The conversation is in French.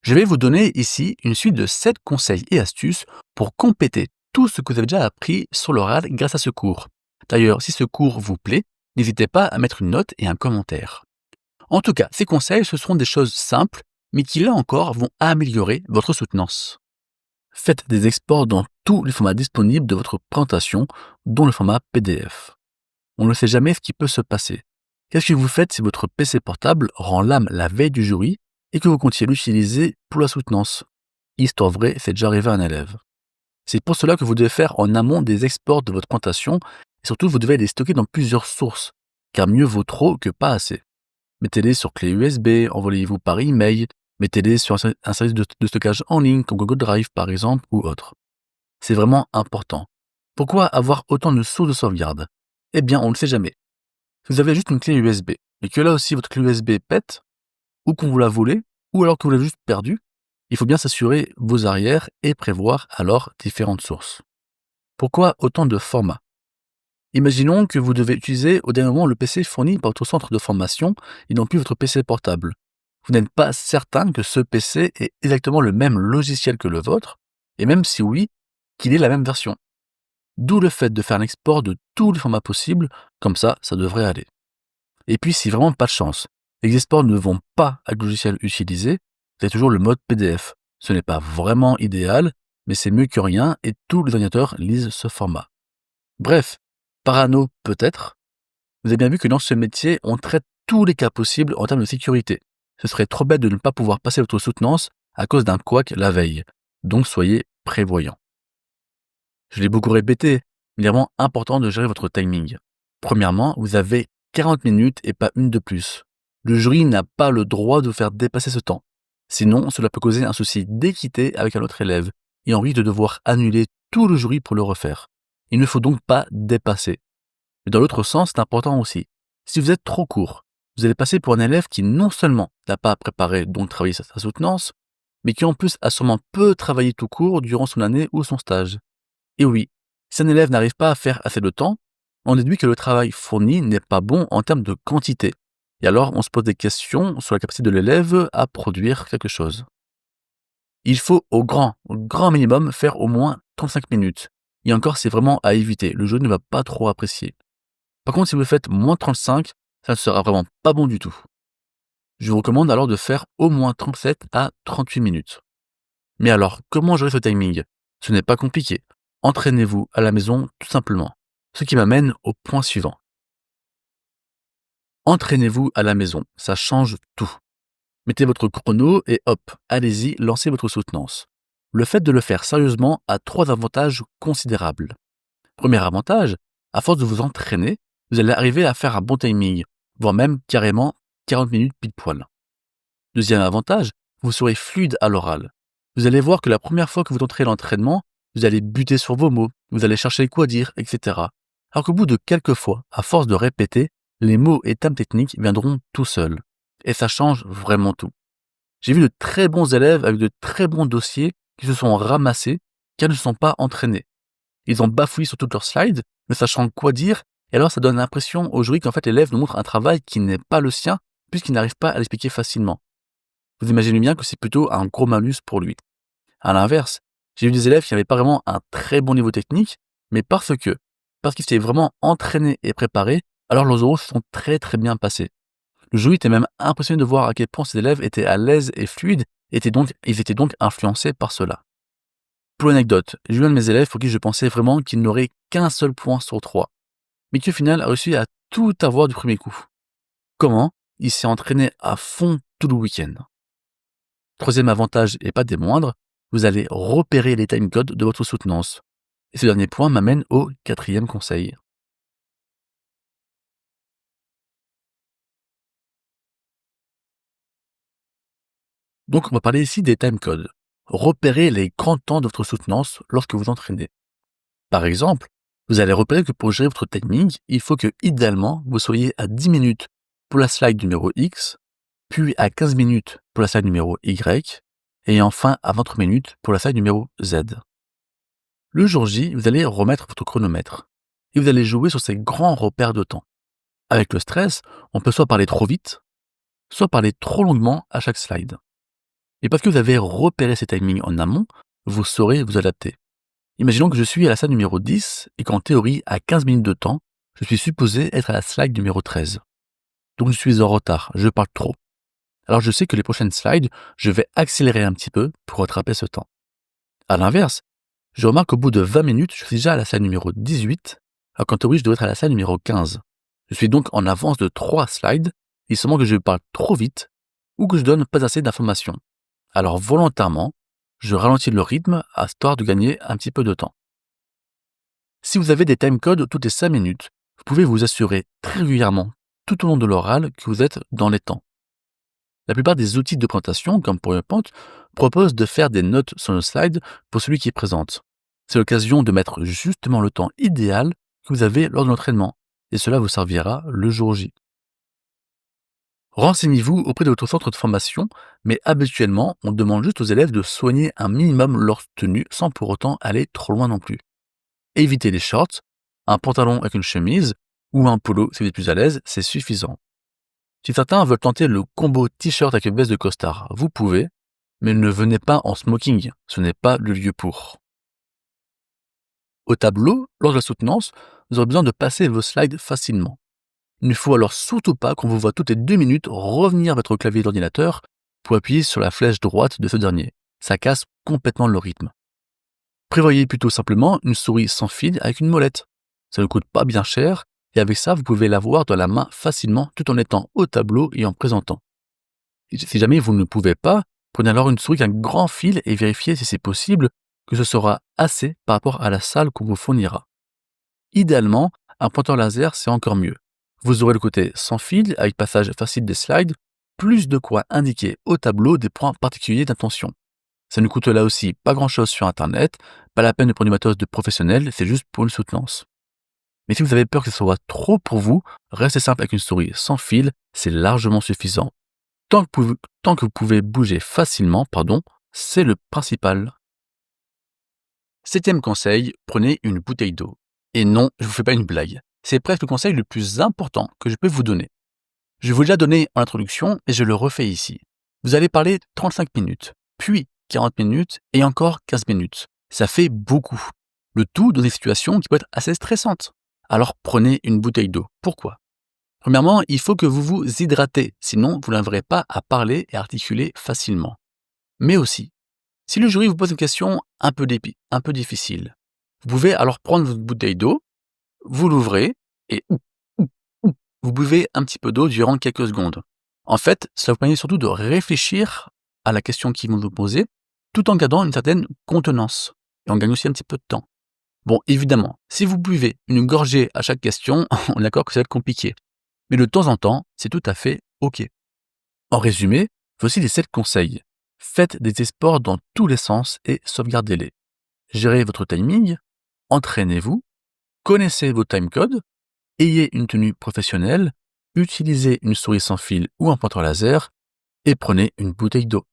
Je vais vous donner ici une suite de 7 conseils et astuces pour compléter tout ce que vous avez déjà appris sur l'oral grâce à ce cours. D'ailleurs, si ce cours vous plaît, n'hésitez pas à mettre une note et un commentaire. En tout cas, ces conseils, ce seront des choses simples, mais qui là encore vont améliorer votre soutenance. Faites des exports dans tous les formats disponibles de votre présentation, dont le format PDF. On ne sait jamais ce qui peut se passer. Qu'est-ce que vous faites si votre PC portable rend l'âme la veille du jury et que vous comptiez l'utiliser pour la soutenance? Histoire vraie, c'est déjà arrivé à un élève. C'est pour cela que vous devez faire en amont des exports de votre présentation et surtout vous devez les stocker dans plusieurs sources, car mieux vaut trop que pas assez. Mettez-les sur clé USB, envoyez-vous par email, mettez-les sur un service de stockage en ligne comme Google Drive par exemple ou autre. C'est vraiment important. Pourquoi avoir autant de sources de sauvegarde? Eh bien, on ne le sait jamais. Si vous avez juste une clé USB et que là aussi votre clé USB pète, ou qu'on vous l'a volée, ou alors que vous l'avez juste perdue, il faut bien s'assurer vos arrières et prévoir alors différentes sources. Pourquoi autant de formats? Imaginons que vous devez utiliser au dernier moment le PC fourni par votre centre de formation et non plus votre PC portable. Vous n'êtes pas certain que ce PC ait exactement le même logiciel que le vôtre, et même si oui, qu'il ait la même version. D'où le fait de faire un export de tous les formats possibles, comme ça devrait aller. Et puis si vraiment pas de chance, les exports ne vont pas avec le logiciel utilisé, vous avez toujours le mode PDF. Ce n'est pas vraiment idéal, mais c'est mieux que rien et tous les ordinateurs lisent ce format. Bref, parano peut-être. Vous avez bien vu que dans ce métier, on traite tous les cas possibles en termes de sécurité. Ce serait trop bête de ne pas pouvoir passer votre soutenance à cause d'un couac la veille. Donc soyez prévoyants. Je l'ai beaucoup répété, mais il est vraiment important de gérer votre timing. Premièrement, vous avez 40 minutes et pas une de plus. Le jury n'a pas le droit de vous faire dépasser ce temps. Sinon, cela peut causer un souci d'équité avec un autre élève et on risque de devoir annuler tout le jury pour le refaire. Il ne faut donc pas dépasser. Mais dans l'autre sens, c'est important aussi. Si vous êtes trop court, vous allez passer pour un élève qui non seulement n'a pas préparé donc travailler sa soutenance, mais qui en plus a sûrement peu travaillé tout court durant son année ou son stage. Et oui, si un élève n'arrive pas à faire assez de temps, on déduit que le travail fourni n'est pas bon en termes de quantité. Et alors, on se pose des questions sur la capacité de l'élève à produire quelque chose. Il faut au grand minimum faire au moins 35 minutes. Et encore, c'est vraiment à éviter. Le jeu ne va pas trop apprécier. Par contre, si vous faites moins 35, ça ne sera vraiment pas bon du tout. Je vous recommande alors de faire au moins 37 à 38 minutes. Mais alors, comment gérer ce timing? Ce n'est pas compliqué. Entraînez-vous à la maison tout simplement. Ce qui m'amène au point suivant. Entraînez-vous à la maison, ça change tout. Mettez votre chrono et hop, allez-y, lancez votre soutenance. Le fait de le faire sérieusement a 3 avantages considérables. Premier avantage, à force de vous entraîner, vous allez arriver à faire un bon timing, voire même carrément 40 minutes pile poil. Deuxième avantage, vous serez fluide à l'oral. Vous allez voir que la première fois que vous tenterez l'entraînement, vous allez buter sur vos mots, vous allez chercher quoi dire, etc. Alors qu'au bout de quelques fois, à force de répéter, les mots et termes techniques viendront tout seuls. Et ça change vraiment tout. J'ai vu de très bons élèves avec de très bons dossiers qui se sont ramassés car ils ne se sont pas entraînés. Ils ont bafouillé sur toutes leurs slides, ne sachant quoi dire, et alors ça donne l'impression au jury qu'en fait l'élève nous montre un travail qui n'est pas le sien puisqu'il n'arrive pas à l'expliquer facilement. Vous imaginez bien que c'est plutôt un gros malus pour lui. À l'inverse, j'ai eu des élèves qui n'avaient pas vraiment un très bon niveau technique, mais parce qu'ils s'étaient vraiment entraînés et préparés, alors leurs oraux se sont très très bien passés. Le jury était même impressionné de voir à quel point ces élèves étaient à l'aise et fluides, ils étaient donc influencés par cela. Pour l'anecdote, j'ai eu un de mes élèves pour qui je pensais vraiment qu'il n'aurait qu'un seul point sur 3, mais qui au final a réussi à tout avoir du premier coup. Comment? Il s'est entraîné à fond tout le week-end. Troisième avantage, et pas des moindres, vous allez repérer les timecodes de votre soutenance. Et ce dernier point m'amène au 4e conseil. Donc on va parler ici des timecodes. Repérez les grands temps de votre soutenance lorsque vous entraînez. Par exemple, vous allez repérer que pour gérer votre timing, il faut que, idéalement, vous soyez à 10 minutes pour la slide numéro X, puis à 15 minutes pour la slide numéro Y, et enfin à 23 minutes pour la slide numéro Z. Le jour J, vous allez remettre votre chronomètre, et vous allez jouer sur ces grands repères de temps. Avec le stress, on peut soit parler trop vite, soit parler trop longuement à chaque slide. Et parce que vous avez repéré ces timings en amont, vous saurez vous adapter. Imaginons que je suis à la slide numéro 10 et qu'en théorie, à 15 minutes de temps, je suis supposé être à la slide numéro 13. Donc je suis en retard, je parle trop. Alors je sais que les prochaines slides, je vais accélérer un petit peu pour rattraper ce temps. À l'inverse, je remarque qu'au bout de 20 minutes, je suis déjà à la slide numéro 18, alors qu'en théorie, je dois être à la slide numéro 15. Je suis donc en avance de 3 slides, il seulement que je parle trop vite ou que je donne pas assez d'informations. Alors volontairement, je ralentis le rythme histoire de gagner un petit peu de temps. Si vous avez des timecodes toutes les 5 minutes, vous pouvez vous assurer très régulièrement, tout au long de l'oral, que vous êtes dans les temps. La plupart des outils de présentation, comme PowerPoint, proposent de faire des notes sur le slide pour celui qui présente. C'est l'occasion de mettre justement le temps idéal que vous avez lors de l'entraînement, et cela vous servira le jour J. Renseignez-vous auprès de votre centre de formation, mais habituellement, on demande juste aux élèves de soigner un minimum leur tenue sans pour autant aller trop loin non plus. Évitez les shorts, un pantalon avec une chemise ou un polo si vous êtes plus à l'aise, c'est suffisant. Si certains veulent tenter le combo t-shirt avec une veste de costard, vous pouvez, mais ne venez pas en smoking, ce n'est pas le lieu pour. Au tableau, lors de la soutenance, vous aurez besoin de passer vos slides facilement. Il ne faut alors surtout pas qu'on vous voit toutes les 2 minutes revenir vers votre clavier d'ordinateur pour appuyer sur la flèche droite de ce dernier. Ça casse complètement le rythme. Prévoyez plutôt simplement une souris sans fil avec une molette. Ça ne coûte pas bien cher et avec ça, vous pouvez l'avoir dans la main facilement tout en étant au tableau et en présentant. Si jamais vous ne pouvez pas, prenez alors une souris avec un grand fil et vérifiez si c'est possible que ce sera assez par rapport à la salle qu'on vous fournira. Idéalement, un pointeur laser, c'est encore mieux. Vous aurez le côté sans fil avec passage facile des slides, plus de quoi indiquer au tableau des points particuliers d'attention. Ça ne coûte là aussi pas grand-chose sur Internet, pas la peine de prendre du matos de professionnel, c'est juste pour une soutenance. Mais si vous avez peur que ce soit trop pour vous, restez simple avec une souris sans fil, c'est largement suffisant. Tant que vous pouvez bouger facilement, c'est le principal. 7e conseil, prenez une bouteille d'eau. Et non, je ne vous fais pas une blague. C'est presque le conseil le plus important que je peux vous donner. Je vous l'ai déjà donné en introduction et je le refais ici. Vous allez parler 35 minutes, puis 40 minutes et encore 15 minutes. Ça fait beaucoup. Le tout dans des situations qui peuvent être assez stressantes. Alors prenez une bouteille d'eau. Pourquoi ? Premièrement, il faut que vous vous hydratez, sinon vous n'arriverez pas à parler et articuler facilement. Mais aussi, si le jury vous pose une question un peu difficile, vous pouvez alors prendre votre bouteille d'eau, vous l'ouvrez et vous buvez un petit peu d'eau durant quelques secondes. En fait, cela vous permet surtout de réfléchir à la question qu'ils vont vous poser, tout en gardant une certaine contenance. Et on gagne aussi un petit peu de temps. Bon, évidemment, si vous buvez une gorgée à chaque question, on est d'accord que ça va être compliqué. Mais de temps en temps, c'est tout à fait OK. En résumé, voici les 7 conseils. Faites des sports dans tous les sens et sauvegardez-les. Gérez votre timing, entraînez-vous, connaissez vos timecodes, ayez une tenue professionnelle, utilisez une souris sans fil ou un pointeur laser et prenez une bouteille d'eau.